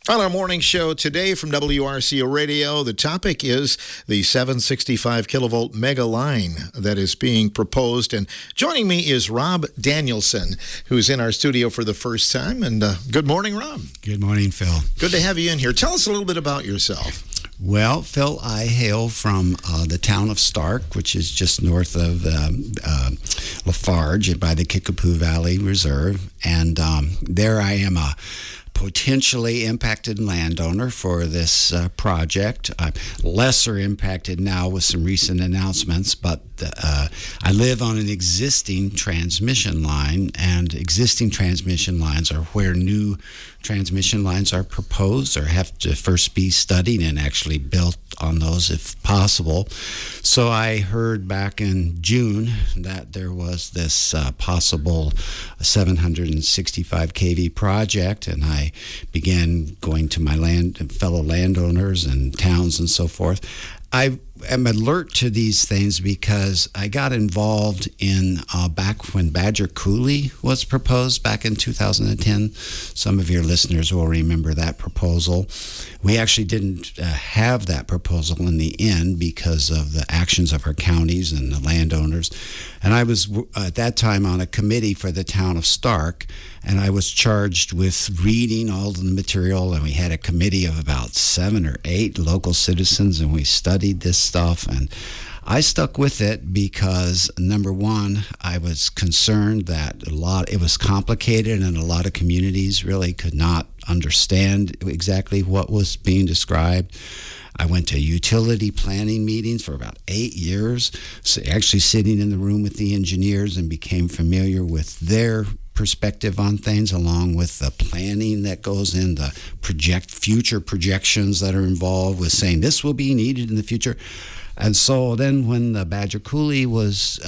On our morning show today from WRCO Radio, the topic is the 765 kilovolt mega line that is being proposed. And joining me is Rob Danielson, who's in our studio for the first time. And good morning, Rob. Good morning, Phil. Good to have you in here. Tell us a little bit about yourself. Well, Phil, I hail from the town of Stark, which is just north of Lafarge by the Kickapoo Valley Reserve. And there I am a potentially impacted landowner for this project. I'm lesser impacted now with some recent announcements, but I live on an existing transmission line, and existing transmission lines are where new transmission lines are proposed or have to first be studied and actually built on those if possible. So I heard back in June that there was this possible 765 kV project, and I began going to my fellow landowners and towns and so forth. I am alert to these things because I got involved in back when Badger Coulee was proposed back in 2010. Some of your listeners will remember that proposal. We actually didn't have that proposal in the end because of the actions of our counties and the landowners. And I was at that time on a committee for the town of Stark, and I was charged with reading all the material, and we had a committee of about 7 or 8 local citizens, and we studied this stuff. And I stuck with it because, number one, I was concerned that it was complicated, and a lot of communities really could not understand exactly what was being described. I went to utility planning meetings for about 8 years, so actually sitting in the room with the engineers, and became familiar with their perspective on things, along with the planning that goes in, the future projections that are involved with saying this will be needed in the future. And so then when the Badger Coulee was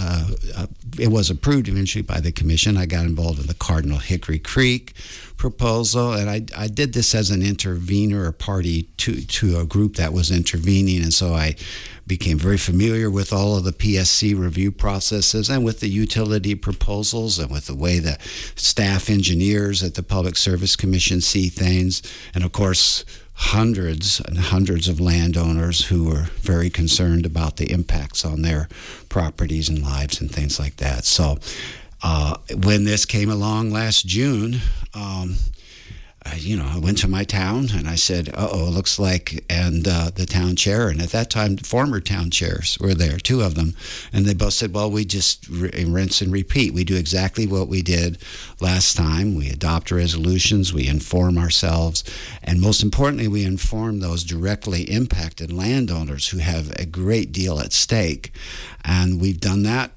approved eventually by the commission, I got involved in the Cardinal Hickory Creek proposal, and I did this as an intervener or party to a group that was intervening. And so I became very familiar with all of the PSC review processes and with the utility proposals and with the way the staff engineers at the Public Service Commission see things. And of course, hundreds and hundreds of landowners who were very concerned about the impacts on their properties and lives and things like that. So when this came along last June, I went to my town and I said, looks like, and the town chair, and at that time, former town chairs were there, 2 of them, and they both said, well, we just rinse and repeat. We do exactly what we did last time. We adopt resolutions, we inform ourselves, and most importantly, we inform those directly impacted landowners who have a great deal at stake. And we've done that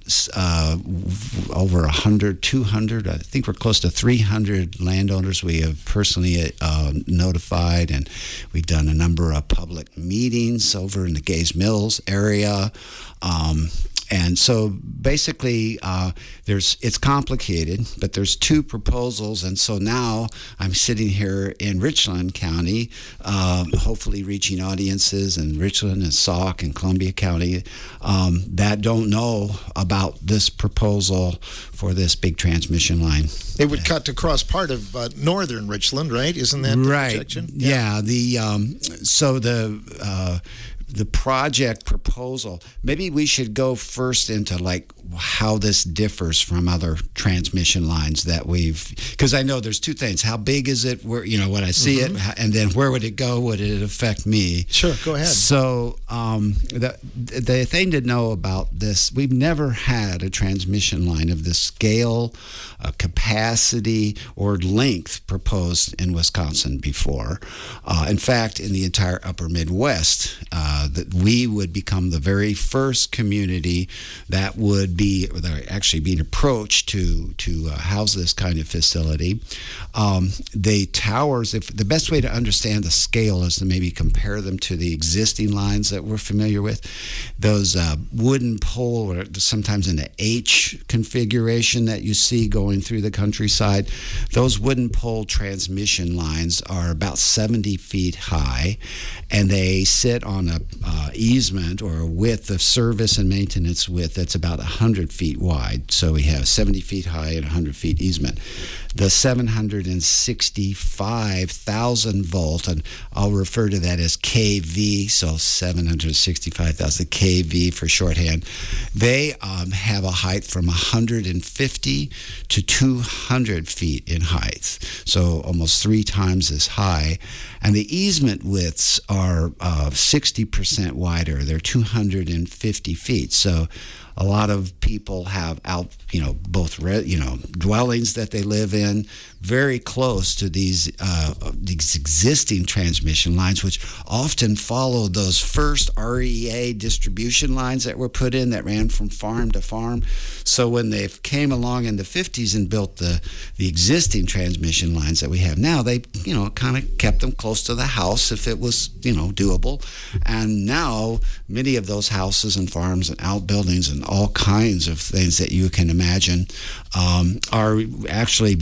over 100, 200, I think we're close to 300 landowners we have personally notified, and we've done a number of public meetings over in the Gays Mills area. And so basically, it's complicated, but there's 2 proposals. And so now I'm sitting here in Richland County, hopefully reaching audiences in Richland and Sauk and Columbia County that don't know about this proposal for this big transmission line. It would cut across part of northern Richland, right? Isn't that the projection? Yeah. The project proposal, maybe we should go first into how this differs from other transmission lines that because I know there's 2 things. How big is it? Where, when I see it, and then where would it go? Would it affect me? Sure, go ahead. So the thing to know about this, we've never had a transmission line of this scale, capacity, or length proposed in Wisconsin before. In fact, in the entire upper Midwest, that we would become the very first community that would be actually being approached to house this kind of facility. The towers, the best way to understand the scale is to maybe compare them to the existing lines that we're familiar with. Those wooden pole, or sometimes in the H configuration that you see going through the countryside, those wooden pole transmission lines are about 70 feet high, and they sit on a easement or a width of service and maintenance width that's about 100 feet wide. So we have 70 feet high and 100 feet easement. the 765,000 volt, and I'll refer to that as kV, so 765,000 kV for shorthand. They have a height from 150 to 200 feet in height, so almost 3 times as high. And the easement widths are 60% wider. They're 250 feet. So a lot of people have both dwellings that they live in very close to these existing transmission lines, which often followed those first REA distribution lines that were put in that ran from farm to farm. So when they came along in the 50s and built the existing transmission lines that we have now, they kind of kept them close to the house if it was doable. And now many of those houses and farms and outbuildings and all kinds of things that you can imagine are actually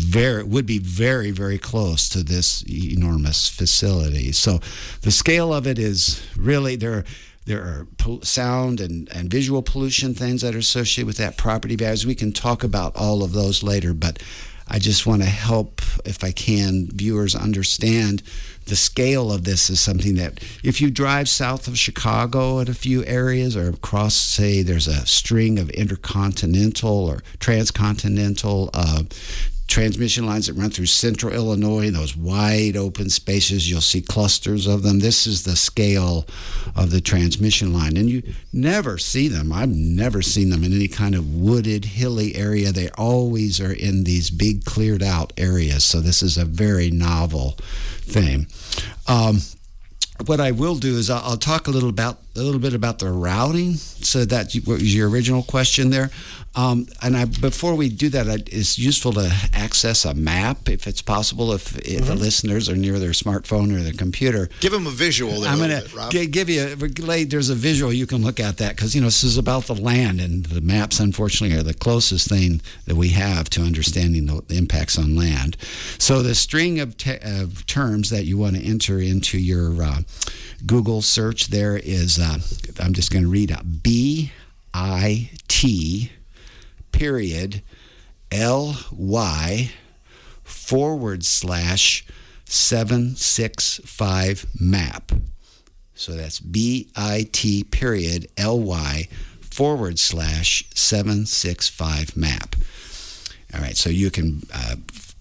would be very, very close to this enormous facility. So the scale of it is really there are sound and visual pollution things that are associated with that property values. We can talk about all of those later, but I just want to help, if I can, viewers understand the scale of this is something that if you drive south of Chicago at a few areas or across, say, there's a string of intercontinental or transcontinental transmission lines that run through central Illinois, those wide open spaces, you'll see clusters of them. This is the scale of the transmission line. And you never see them. I've never seen them in any kind of wooded, hilly area. They always are in these big cleared out areas. So this is a very novel thing. What I will do is I'll talk a little bit about the routing. So that was your original question there. Before we do that, it's useful to access a map if it's possible. If the listeners are near their smartphone or their computer, give them a visual. I'm going to give you. There's a visual you can look at that because this is about the land, and the maps, unfortunately, are the closest thing that we have to understanding the impacts on land. So the string of terms that you want to enter into your Google search there is, I'm just going to read out, BIT period LY /765 map. So that's BIT period LY /765 map. All right, so you can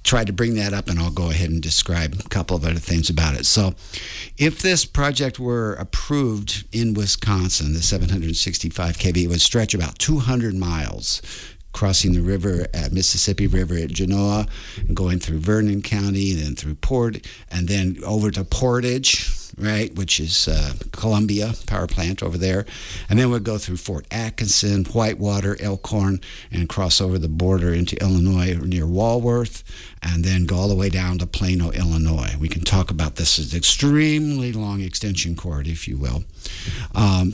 try to bring that up, and I'll go ahead and describe a couple of other things about it. So if this project were approved in Wisconsin, the 765 kV, it would stretch about 200 miles, crossing the river at Mississippi River at Genoa, and going through Vernon County, then through and then over to Portage, right, which is Columbia Power Plant over there. And then we'd go through Fort Atkinson, Whitewater, Elkhorn, and cross over the border into Illinois near Walworth, and then go all the way down to Plano, Illinois. We can talk about this as an extremely long extension cord, if you will.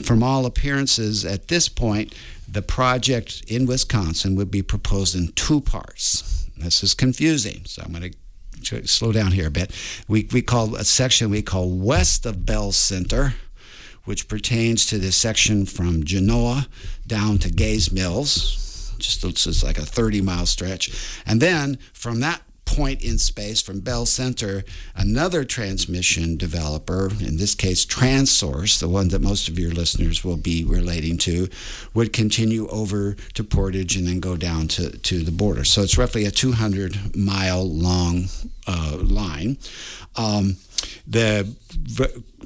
From all appearances, at this point, the project in Wisconsin would be proposed in 2 parts. This is confusing, so I'm going to slow down here a bit. We call a section we call west of Bell Center, which pertains to the section from Genoa down to Gaze Mills. It's like a 30-mile stretch. And then from that point in space, from Bell Center, another transmission developer, in this case TransSource, the one that most of your listeners will be relating to, would continue over to Portage and then go down to the border. So it's roughly a 200-mile long line. The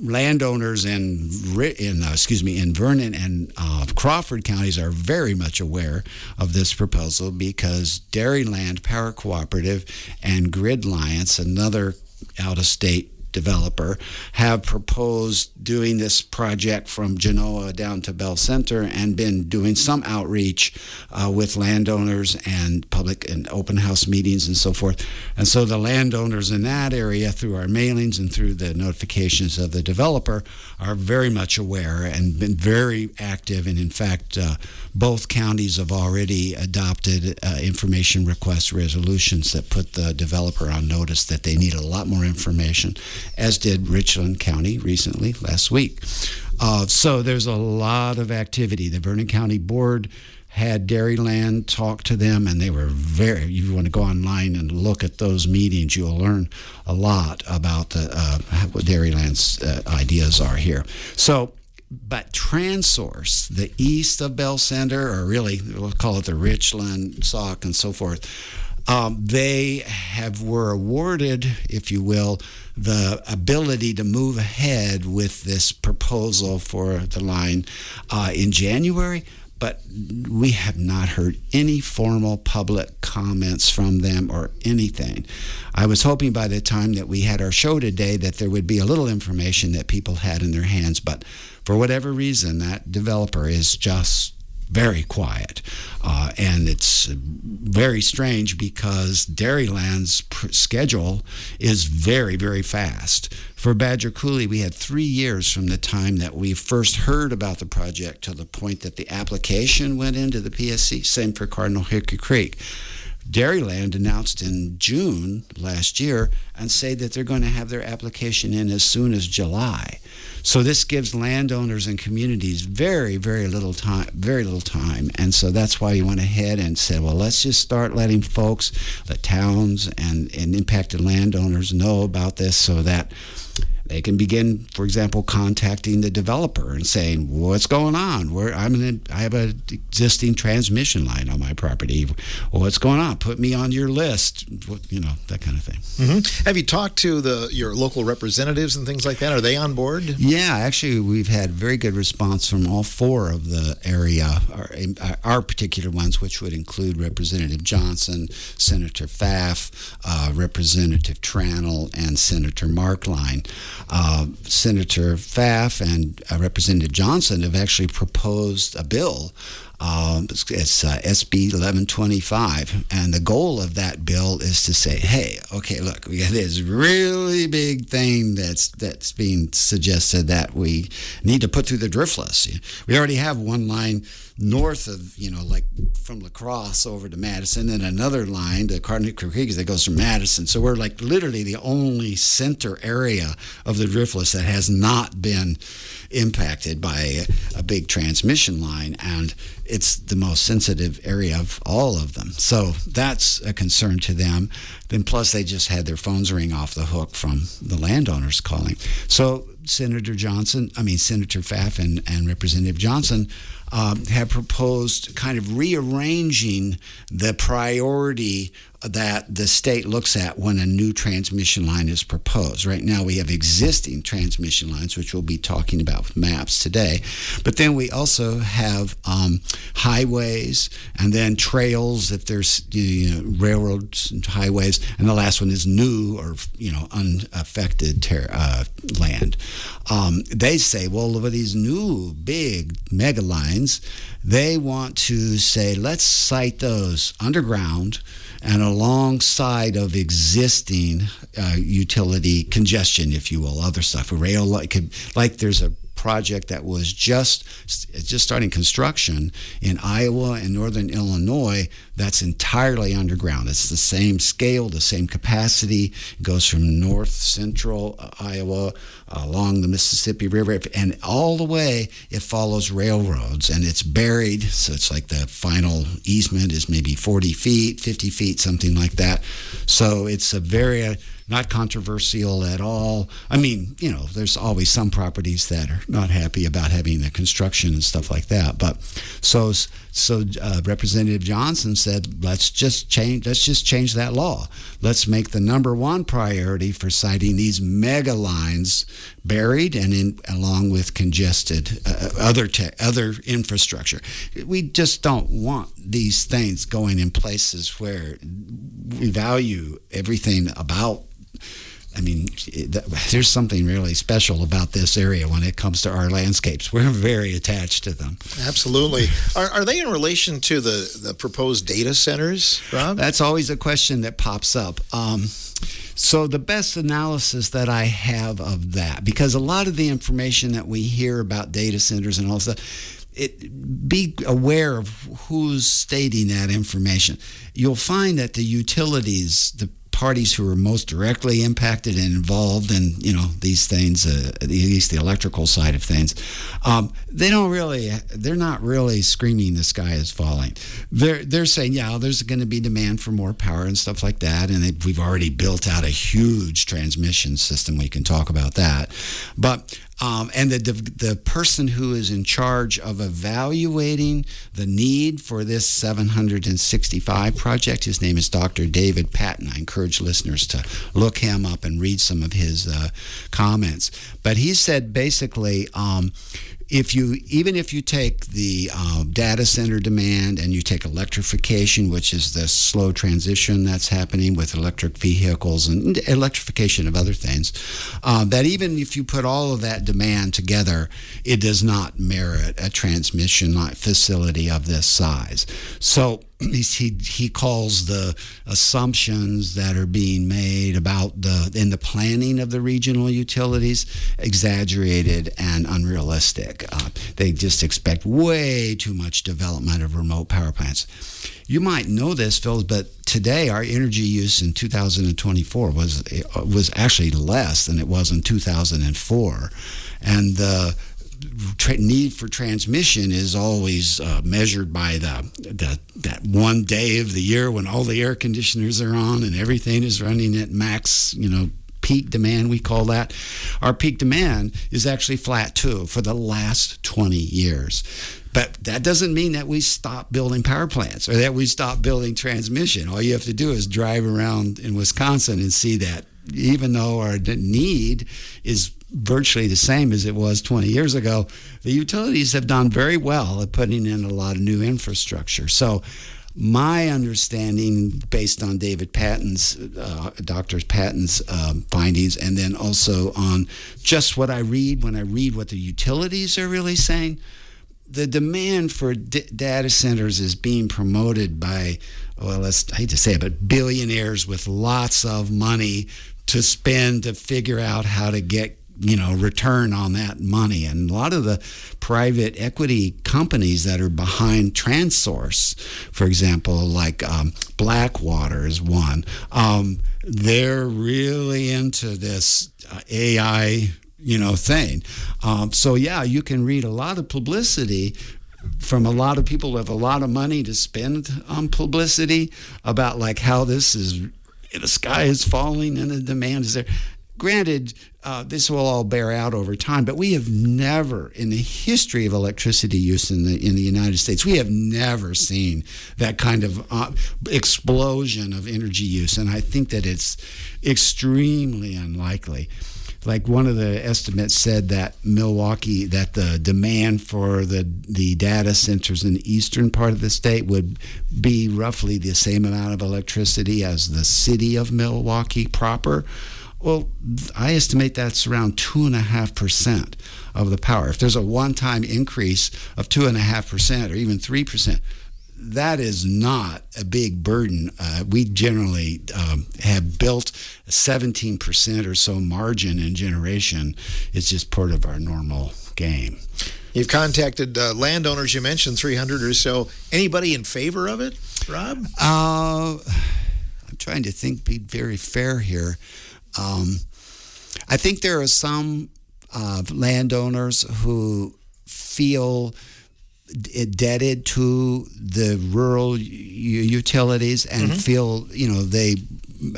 landowners in Vernon and Crawford counties are very much aware of this proposal because Dairyland Power Cooperative and Grid Alliance, another out-of-state developer, have proposed doing this project from Genoa down to Bell Center and been doing some outreach with landowners and public and open house meetings and so forth. And so the landowners in that area, through our mailings and through the notifications of the developer, are very much aware and been very active. And in fact, both counties have already adopted information request resolutions that put the developer on notice that they need a lot more information, as did Richland County recently, last week. So there's a lot of activity. The Vernon County Board had Dairyland talk to them, and they were you want to go online and look at those meetings, you'll learn a lot about what Dairyland's ideas are here. So, but TransSource, the east of Bell Center, or really we'll call it the Richland, Sauk, and so forth, they were awarded, if you will, the ability to move ahead with this proposal for the line in January, but we have not heard any formal public comments from them or anything. I was hoping by the time that we had our show today that there would be a little information that people had in their hands, but for whatever reason, that developer is just very quiet. And it's very strange because Dairyland's schedule is very, very fast. For Badger Coulee, we had 3 years from the time that we first heard about the project to the point that the application went into the PSC. Same for Cardinal Hickory Creek. Dairyland announced in June last year and say that they're going to have their application in as soon as July. So this gives landowners and communities very, very little time. And so that's why you went ahead and said, well, let's just start letting folks, the towns and impacted landowners know about this so that they can begin, for example, contacting the developer and saying, what's going on? I have an existing transmission line on my property. What's going on? Put me on your list. That kind of thing. Mm-hmm. Have you talked to your local representatives and things like that? Are they on board? Yeah, actually, we've had very good response from all four of the area, our particular ones, which would include Representative Johnson, Senator Pfaff, Representative Tranel, and Senator Markline. Senator Pfaff and Representative Johnson have actually proposed a bill. It's SB 1125, and the goal of that bill is to say, hey, okay, look, we got this really big thing that's being suggested that we need to put through the driftless. We already have one line north of, like from La Crosse over to Madison, and another line to Cardinal Creek that goes from Madison. So we're like literally the only center area of the driftless that has not been impacted by a big transmission line, and it's the most sensitive area of all of them. So that's a concern to them. Then plus they just had their phones ring off the hook from the landowners calling. So Senator Pfaff and Representative Johnson have proposed kind of rearranging the priority that the state looks at when a new transmission line is proposed. Right now we have existing transmission lines, which we'll be talking about with maps today, but then we also have highways and then trails if there's railroads and highways, and the last one is new or unaffected land. They say, well, with these new big mega lines, they want to say, let's site those underground and alongside of existing utility congestion, if you will, other stuff. Rail, like there's a project that was just starting construction in Iowa and northern Illinois that's entirely underground. It's the same scale, the same capacity. It goes from north central Iowa along the Mississippi River, and all the way it follows railroads, and it's buried, so it's like the final easement is maybe 40 feet, 50 feet, something like that. So it's a very not controversial at all. I mean, there's always some properties that are not happy about having the construction and stuff like that. But so Representative Johnson said, let's just change that law. Let's make the number one priority for siting these mega lines buried and along with congested other infrastructure. We just don't want these things going in places where we value everything about. There's something really special about this area when it comes to our landscapes. We're very attached to them. Absolutely. Are they in relation to the proposed data centers, Rob? That's always a question that pops up. So the best analysis that I have of that, because a lot of the information that we hear about data centers and all that stuff, be aware of who's stating that information. You'll find that the utilities, the parties who are most directly impacted and involved in, these things, at least the electrical side of things, they're not really screaming the sky is falling. They're saying, yeah, there's going to be demand for more power and stuff like that, and we've already built out a huge transmission system. We can talk about that. But and the person who is in charge of evaluating the need for this 765 project, his name is Dr. David Patton. I encourage listeners to look him up and read some of his comments. But he said basically, even if you take the data center demand and you take electrification, which is the slow transition that's happening with electric vehicles and electrification of other things, that even if you put all of that demand together, it does not merit a transmission facility of this size. So he calls the assumptions that are being made about in the planning of the regional utilities exaggerated and unrealistic. They just expect way too much development of remote power plants. You might know this, Phil, but today our energy use in 2024 was actually less than it was in 2004, and the need for transmission is always measured by that one day of the year when all the air conditioners are on and everything is running at max, peak demand, we call that. Our peak demand is actually flat too for the last 20 years. But that doesn't mean that we stop building power plants or that we stop building transmission. All you have to do is drive around in Wisconsin and see that even though our need is virtually the same as it was 20 years ago, the utilities have done very well at putting in a lot of new infrastructure. So my understanding, based on David Patton's, Dr. Patton's findings, and then also on just what I read when I read what the utilities are really saying, the demand for data centers is being promoted by, I hate to say it, but billionaires with lots of money to spend to figure out how to get return on that money. And a lot of the private equity companies that are behind TransSource, for example, like Blackwater is one, they're really into this AI thing. So yeah, you can read a lot of publicity from a lot of people who have a lot of money to spend on publicity about like how this is, the sky is falling and the demand is there. Granted, this will all bear out over time, but we have never, in the history of electricity use in the United States, we have never seen that kind of explosion of energy use, and I think that it's extremely unlikely. Like one of the estimates said that that the demand for the data centers in the eastern part of the state would be roughly the same amount of electricity as the city of Milwaukee proper. Well, I estimate that's around 2.5% of the power. If there's a one-time increase of 2.5% or even 3%, that is not a big burden. We generally have built a 17% or so margin in generation. It's just part of our normal game. You've contacted landowners. You mentioned 300 or so. Anybody in favor of it, Rob? I'm trying to think, be very fair here. I think there are some landowners who feel indebted to the rural utilities and feel, they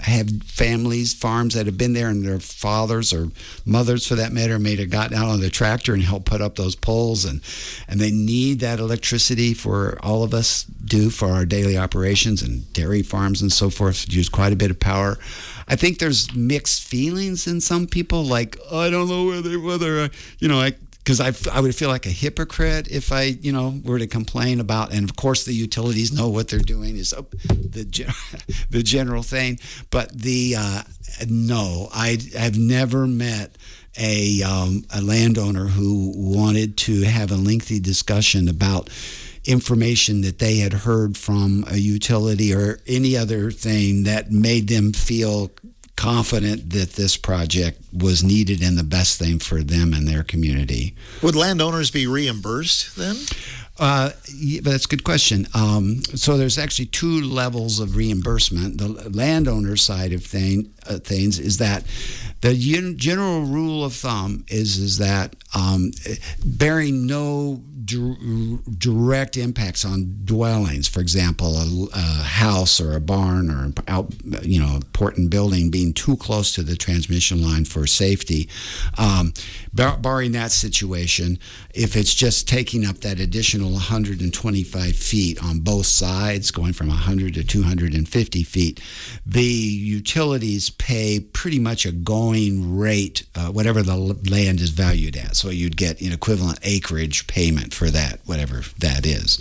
have families, farms that have been there, and their fathers or mothers, for that matter, may have gotten out on the tractor and helped put up those poles, and they need that electricity for all of us do for our daily operations, and dairy farms and so forth use quite a bit of power. I think there's mixed feelings in some people, like, I don't know whether because I would feel like a hypocrite if I, were to complain about, and of course the utilities know what they're doing is the general thing. But no, I have never met a landowner who wanted to have a lengthy discussion about information that they had heard from a utility or any other thing that made them feel confident that this project was needed and the best thing for them and their community. Would landowners be reimbursed then? That's a good question. So there's actually two levels of reimbursement. The landowner side of things is that the general rule of thumb is that bearing no direct impacts on dwellings, for example, a house or a barn or important building being too close to the transmission line for safety, barring that situation, if it's just taking up that additional 125 feet on both sides, going from 100 to 250 feet, the utilities pay pretty much a going rate, whatever the land is valued at. So you'd get an equivalent acreage payment for that, whatever that is.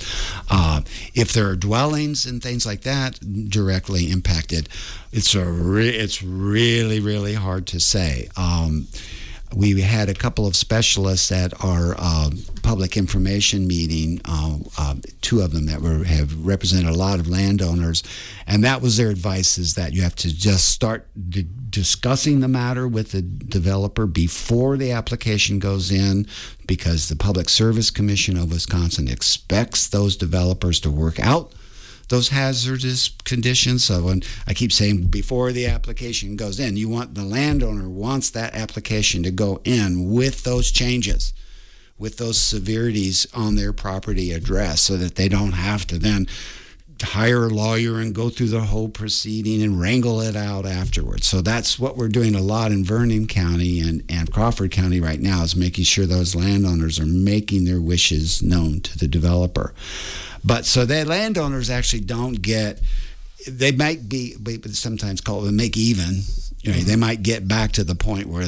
If there are dwellings and things like that directly impacted, it's really, really hard to say. We had a couple of specialists at our public information meeting, two of them that have represented a lot of landowners, and that was their advice, is that you have to just start discussing the matter with the developer before the application goes in, because the Public Service Commission of Wisconsin expects those developers to work out those hazardous conditions. So when I keep saying before the application goes in, the landowner wants that application to go in with those changes, with those severities on their property address, so that they don't have to then hire a lawyer and go through the whole proceeding and wrangle it out afterwards. So that's what we're doing a lot in Vernon County and Crawford County right now, is making sure those landowners are making their wishes known to the developer. But so the landowners actually don't get, they might be sometimes called a make even. They might get back to the point where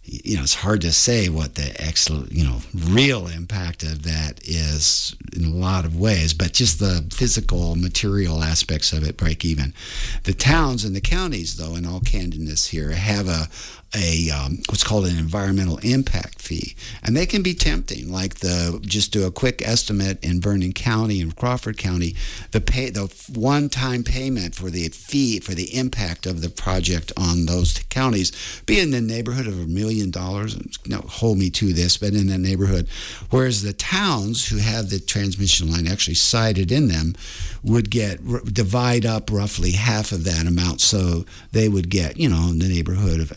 it's hard to say what the actual, real impact of that is in a lot of ways, but just the physical, material aspects of it break even. The towns and the counties, though, in all candidness here, have a what's called an environmental impact fee, and they can be tempting. Like just do a quick estimate in Vernon County and Crawford County, the one-time payment for the fee for the impact of the project on those counties be in the neighborhood of $1 million. Hold me to this, but in that neighborhood. Whereas the towns who have the transmission line actually sited in them would divide up roughly half of that amount, so they would get in the neighborhood of,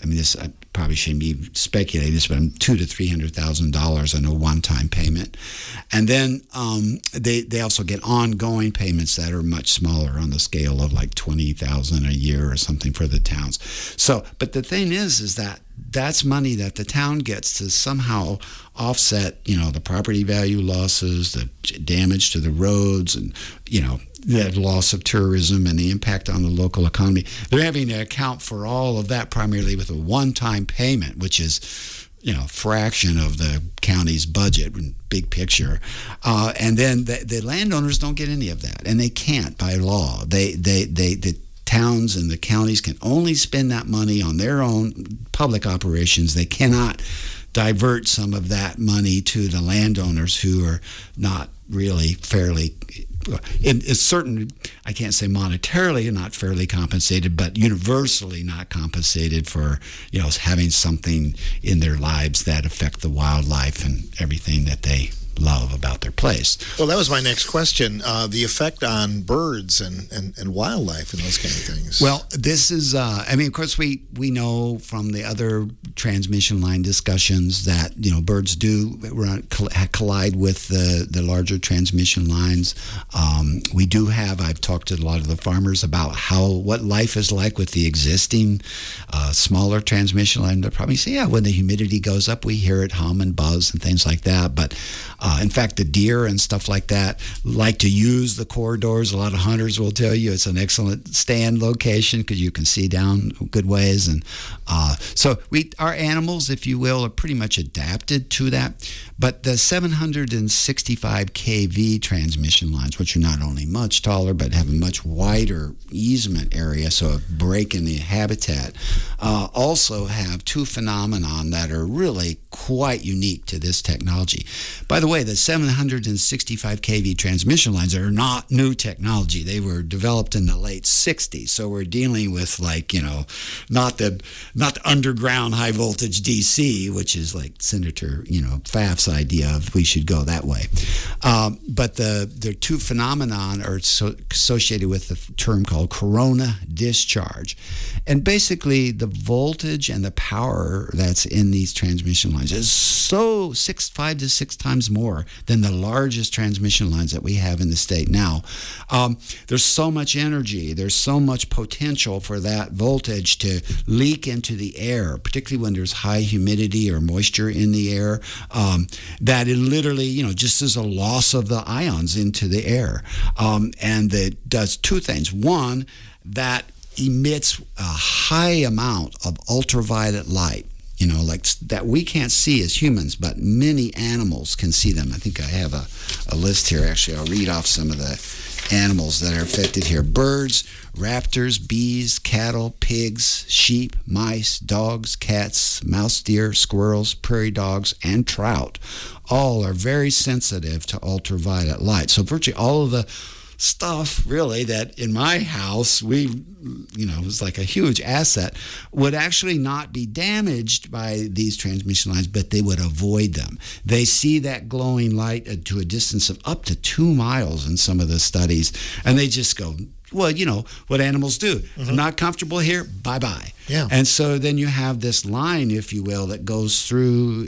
I probably shouldn't be speculating this, but $200,000 to $300,000 on a one-time payment. And then they also get ongoing payments that are much smaller, on the scale of like $20,000 a year or something for the towns. So, but the thing is that that's money that the town gets to somehow offset, the property value losses, the damage to the roads, and, the loss of tourism and the impact on the local economy. They're having to account for all of that primarily with a one-time payment, which is, fraction of the county's budget, big picture. And then the landowners don't get any of that, and they can't by law. The towns and the counties can only spend that money on their own public operations. They cannot divert some of that money to the landowners who are not really fairly, it's certain, I can't say monetarily not fairly compensated, but universally not compensated for, having something in their lives that affect the wildlife and everything that they love about their place. Well, that was my next question, the effect on birds and wildlife and those kind of things. Well, this is, of course, we know from the other transmission line discussions that, birds do collide with the larger transmission lines. We do have, I've talked to a lot of the farmers about what life is like with the existing smaller transmission line. They'll probably say, when the humidity goes up, we hear it hum and buzz and things like that. But in fact, the deer and stuff like that like to use the corridors. A lot of hunters will tell you it's an excellent stand location because you can see down good ways. And so our animals, if you will, are pretty much adapted to that. But the 765 kV transmission lines, which are not only much taller but have a much wider easement area, so a break in the habitat, also have two phenomenon that are really quite unique to this technology. By the way, the 765 kV transmission lines are not new technology. They were developed in the late 60s. So we're dealing with not the underground high voltage DC, which is like Senator, Pfaff's idea of we should go that way. But the two phenomenon are associated with the term called corona discharge. And basically the voltage and the power that's in these transmission lines is so 5 to 6 times more than the largest transmission lines that we have in the state now. There's so much energy, there's so much potential for that voltage to leak into the air, particularly when there's high humidity or moisture in the air, that it literally, just as a loss of the ions into the air. And it does two things. One, that emits a high amount of ultraviolet light, like that we can't see as humans, but many animals can see them. I think I have a list here. Actually, I'll read off some of the animals that are affected here. Birds, raptors, bees, cattle, pigs, sheep, mice, dogs, cats, mouse deer, squirrels, prairie dogs, and trout all are very sensitive to ultraviolet light. So virtually all of the stuff really that in my house was like a huge asset would actually not be damaged by these transmission lines, but they would avoid them. They see that glowing light to a distance of up to 2 miles in some of the studies, and they just go, well, what animals do. Mm-hmm. I'm not comfortable here, bye-bye. Yeah. And so then you have this line, if you will, that goes through,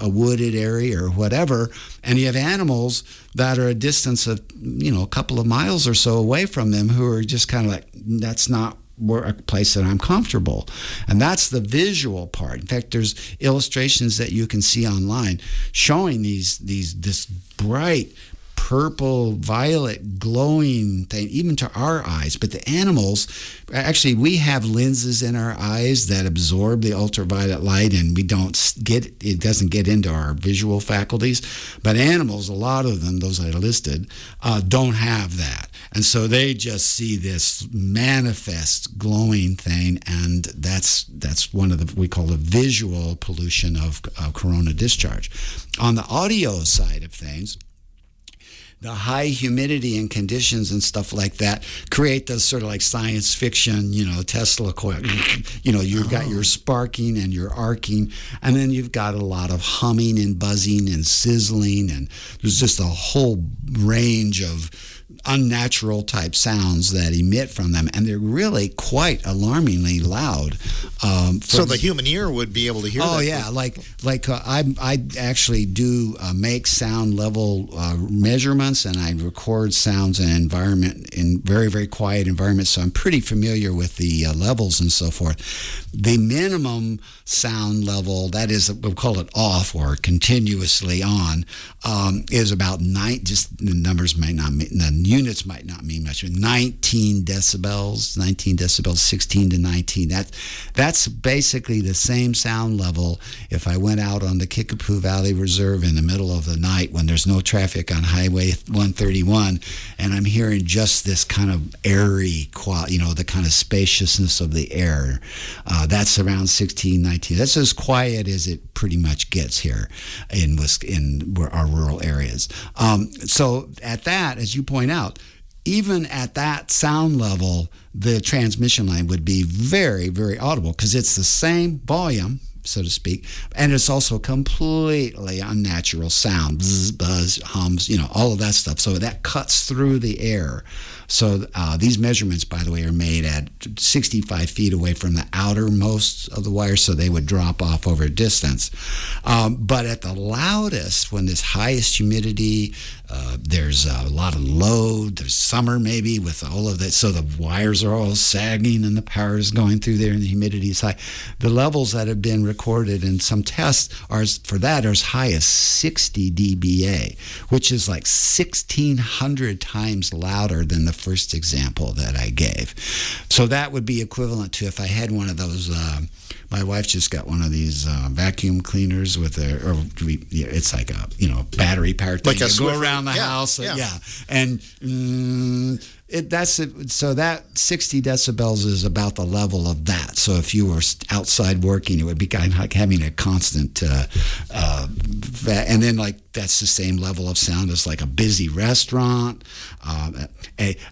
a wooded area or whatever, and you have animals that are a distance of, a couple of miles or so away from them who are just kind of like, that's not a place that I'm comfortable. And that's the visual part. In fact, there's illustrations that you can see online showing this bright purple, violet, glowing thing, even to our eyes. But the animals, actually, we have lenses in our eyes that absorb the ultraviolet light, and it doesn't get into our visual faculties. But animals, a lot of them, those I listed, don't have that. And so they just see this manifest glowing thing, and that's one of we call the visual pollution of corona discharge. On the audio side of things, the high humidity and conditions and stuff like that create those sort of like science fiction, Tesla coil. You've got your sparking and your arcing, and then you've got a lot of humming and buzzing and sizzling, and there's just a whole range of unnatural type sounds that emit from them, and they're really quite alarmingly loud. So the human ear would be able to hear that. Oh yeah, I actually do make sound level measurements, and I record sounds in very, very quiet environments, so I'm pretty familiar with the levels and so forth. The minimum sound level, that is, we'll call it off or continuously on, is about 9, just the numbers might not mean, the units might not mean much, but 19 decibels, 16 to 19. That's basically the same sound level if I went out on the Kickapoo Valley Reserve in the middle of the night when there's no traffic on Highway 131, and I'm hearing just this kind of airy, the kind of spaciousness of the air. That's around 16, 19. That's as quiet as it pretty much gets here in our rural areas. So at that, as you point out, even at that sound level, the transmission line would be very, very audible because it's the same volume, so to speak, and it's also completely unnatural sound, bzz, buzz, hums, all of that stuff. So that cuts through the air. So these measurements, by the way, are made at 65 feet away from the outermost of the wire, so they would drop off over a distance. But at the loudest, when there's highest humidity, there's a lot of load, there's summer maybe with all of that, so the wires are all sagging and the power is going through there and the humidity is high. The levels that have been recorded in some tests are as high as 60 dBA, which is like 1,600 times louder than the first example that I gave. So that would be equivalent to if I had one of those, my wife just got one of these vacuum cleaners with it's like a battery powered thing. Like a go around the house. Yeah. And So that 60 decibels is about the level of that. So if you were outside working, it would be kind of like having a constant, and then like that's the same level of sound as like a busy restaurant.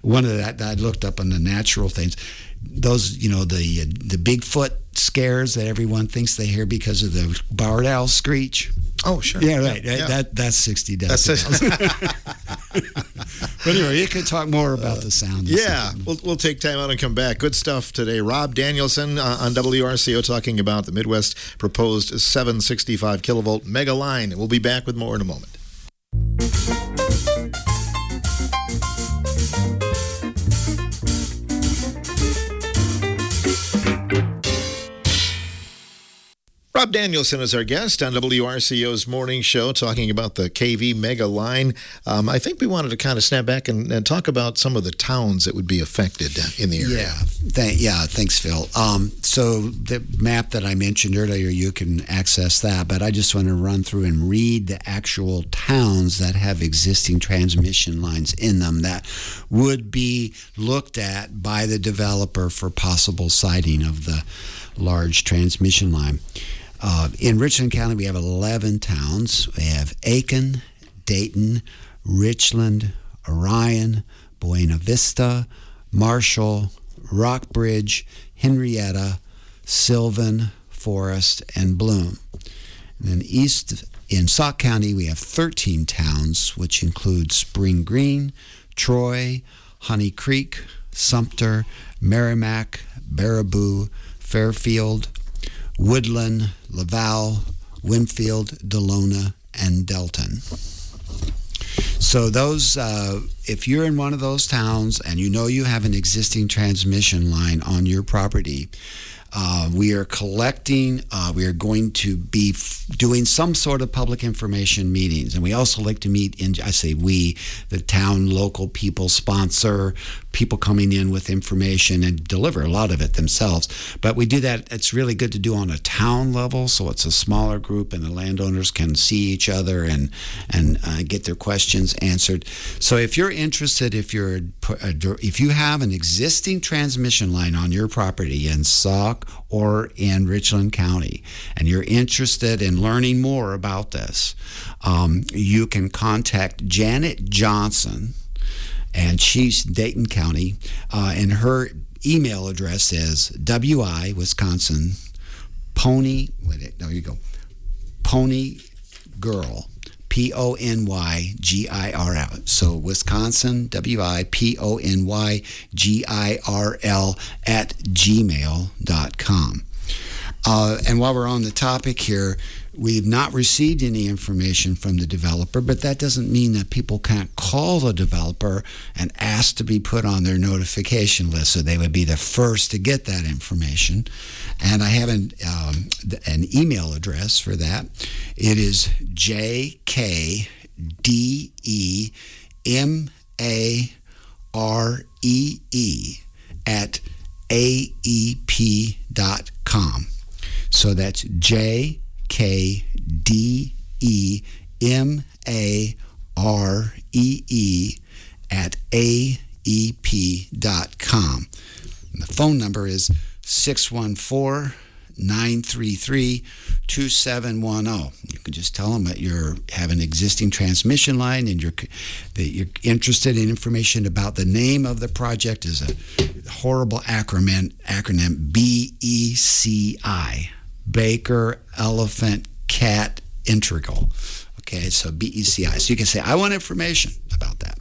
One of that I looked up on the natural things. Those, the Bigfoot scares that everyone thinks they hear because of the barred owl screech. Oh, sure. Yeah, right. Yeah. That's 60 decibels. But anyway, you can talk more about the sound. Yeah, we'll take time out and come back. Good stuff today. Rob Danielson on WRCO talking about the Midwest proposed 765 kilovolt mega line. We'll be back with more in a moment. Rob Danielson is our guest on WRCO's morning show talking about the KV mega line. I think we wanted to kind of snap back and talk about some of the towns that would be affected in the area. Thanks, Phil. So the map that I mentioned earlier, you can access that, but I just want to run through and read the actual towns that have existing transmission lines in them that would be looked at by the developer for possible siting of the large transmission line. In Richland County, we have 11 towns. We have Aiken, Dayton, Richland, Orion, Buena Vista, Marshall, Rockbridge, Henrietta, Sylvan, Forest, and Bloom. And then east in Sauk County, we have 13 towns, which include Spring Green, Troy, Honey Creek, Sumter, Merrimack, Baraboo, Fairfield, Woodland, Laval, Winfield, Delona, and Delton. So those, if you're in one of those towns and you know you have an existing transmission line on your property, we are collecting, we are going to be doing some sort of public information meetings. And we also like to meet I say we, the town, local people sponsor, people coming in with information and deliver a lot of it themselves. But we do that, it's really good to do on a town level, so it's a smaller group and the landowners can see each other and get their questions answered. So if you're interested, if you have an existing transmission line on your property in Sauk or in Richland County, and you're interested in learning more about this, you can contact Janet Johnson, and she's Dayton County, and her email address is Wisconsin, Pony Girl, PONYGIRL. So Wisconsin, WIPONYGIRL @gmail.com. And while we're on the topic here, we've not received any information from the developer, but that doesn't mean that people can't call the developer and ask to be put on their notification list, so they would be the first to get that information. And I have an email address for that. It is jkdemaree@aep.com. So that's jkdemaree@aep.com. And the phone number is 614-933-2710. You can just tell them that you have an existing transmission line and that you're interested in information about the name of the project is a horrible acronym BECI. Baker, Elephant, Cat, Integral. Okay, so BECI. So you can say, I want information about that.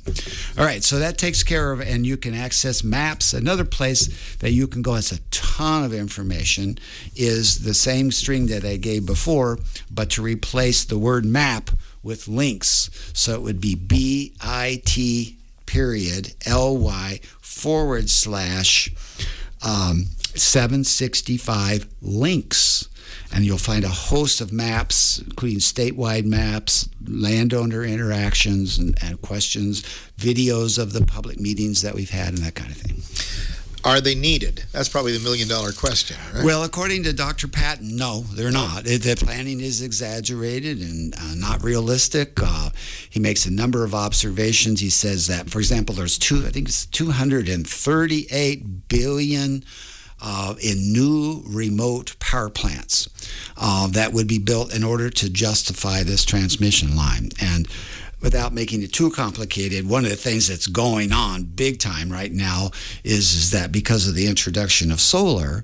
All right, so that takes care of, and you can access maps. Another place that you can go has a ton of information is the same string that I gave before, but to replace the word map with links. So it would be bit.ly/765 links. And you'll find a host of maps, including statewide maps, landowner interactions and questions, videos of the public meetings that we've had, and that kind of thing. Are they needed? That's probably the million-dollar question, right? Well, according to Dr. Patton, no, they're not. The planning is exaggerated and not realistic. He makes a number of observations. He says that, for example, there's 238 billion in new remote power plants that would be built in order to justify this transmission line. And without making it too complicated, one of the things that's going on big time right now is that because of the introduction of solar,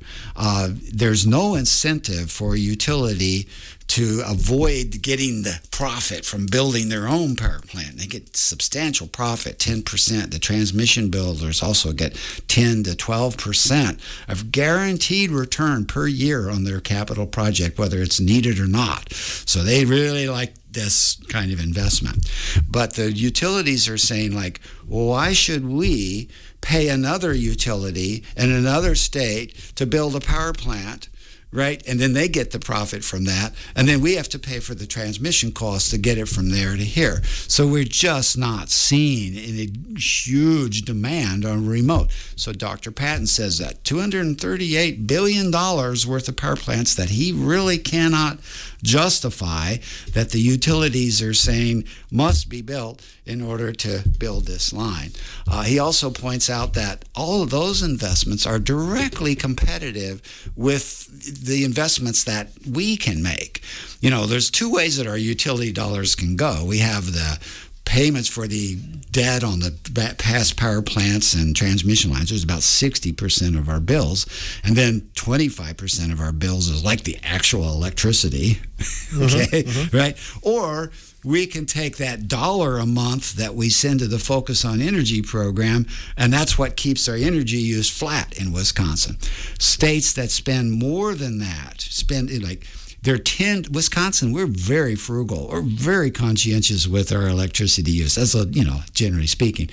there's no incentive for a utility to avoid getting the profit from building their own power plant. They get substantial profit, 10%. The transmission builders also get 10 to 12% of guaranteed return per year on their capital project, whether it's needed or not. So they really like this kind of investment. But the utilities are saying, like, well, why should we pay another utility in another state to build a power plant, right? And then they get the profit from that. And then we have to pay for the transmission costs to get it from there to here. So we're just not seeing any huge demand on remote. So Dr. Patton says that $238 billion worth of power plants that he really cannot justify, that the utilities are saying must be built in order to build this line. He also points out that all of those investments are directly competitive with the investments that we can make. You know, there's two ways that our utility dollars can go. We have the payments for the debt on the past power plants and transmission lines. There's about 60% of our bills, and then 25% of our bills is like the actual electricity, okay, right? Or we can take that $1 a month that we send to the Focus on Energy program, and that's what keeps our energy use flat in Wisconsin. States that spend more than that, Wisconsin, we're very frugal or very conscientious with our electricity use, generally speaking.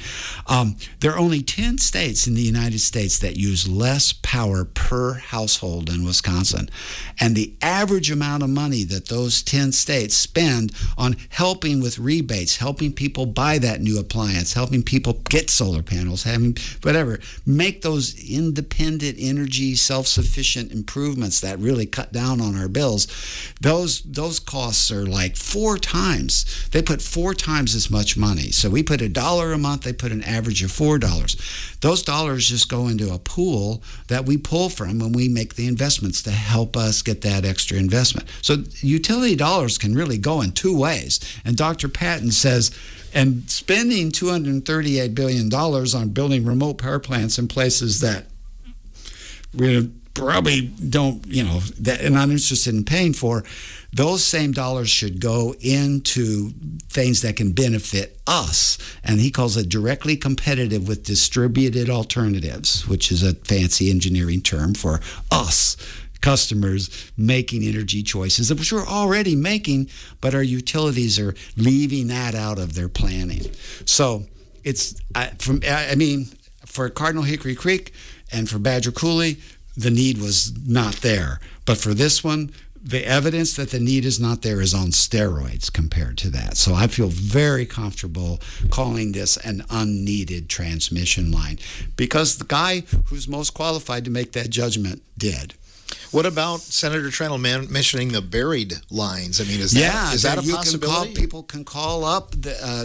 There are only 10 states in the United States that use less power per household than Wisconsin. And the average amount of money that those 10 states spend on helping with rebates, helping people buy that new appliance, helping people get solar panels, having whatever, make those independent energy, self-sufficient improvements that really cut down on our bills, those costs are like 4 times. They put 4 times as much money. So we put $1 a month, they put an average of $4. Those dollars just go into a pool that we pull from when we make the investments to help us get that extra investment. So utility dollars can really go in 2 ways. And Dr. Patton says, and spending $238 billion on building remote power plants in places that we probably don't, that are not interested in paying for, those same dollars should go into things that can benefit us. And he calls it directly competitive with distributed alternatives, which is a fancy engineering term for us, customers making energy choices, which we're already making, but our utilities are leaving that out of their planning. So it's, for Cardinal Hickory Creek and for Badger Coulee, the need was not there. But for this one, the evidence that the need is not there is on steroids compared to that. So I feel very comfortable calling this an unneeded transmission line because the guy who's most qualified to make that judgment did. What about Senator Trennell mentioning the buried lines? I mean, is that a possibility? People can call up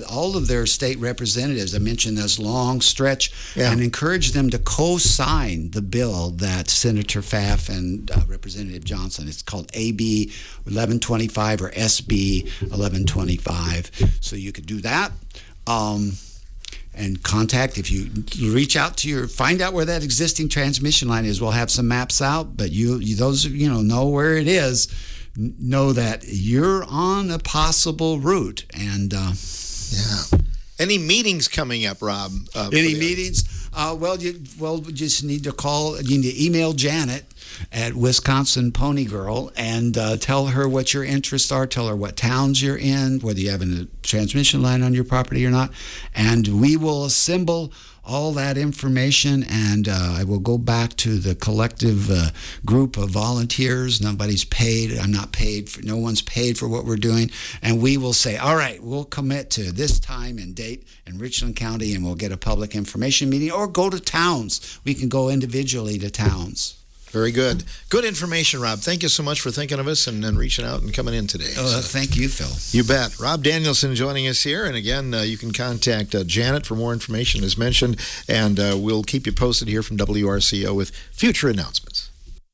all of their state representatives. I mentioned this long stretch and encourage them to co-sign the bill that Senator Pfaff and Representative Johnson. It's called AB 1125 or SB 1125. So you could do that. And contact, if you reach out to find out where that existing transmission line is. We'll have some maps out, but those know where it is, know that you're on a possible route. And any meetings coming up, Rob? Any meetings? You just need to call. You need to email Janet at Wisconsin Pony Girl and tell her what your interests are. Tell her what towns you're in, whether you have a transmission line on your property or not, and we will assemble all that information, and I will go back to the collective group of volunteers. Nobody's paid. I'm not paid. No one's paid for what we're doing. And we will say, all right, we'll commit to this time and date in Richland County, and we'll get a public information meeting or go to towns. We can go individually to towns. Very good. Good information, Rob. Thank you so much for thinking of us and reaching out and coming in today. Thank you, Phil. You bet. Rob Danielson joining us here. And again, you can contact Janet for more information as mentioned. And we'll keep you posted here from WRCO with future announcements.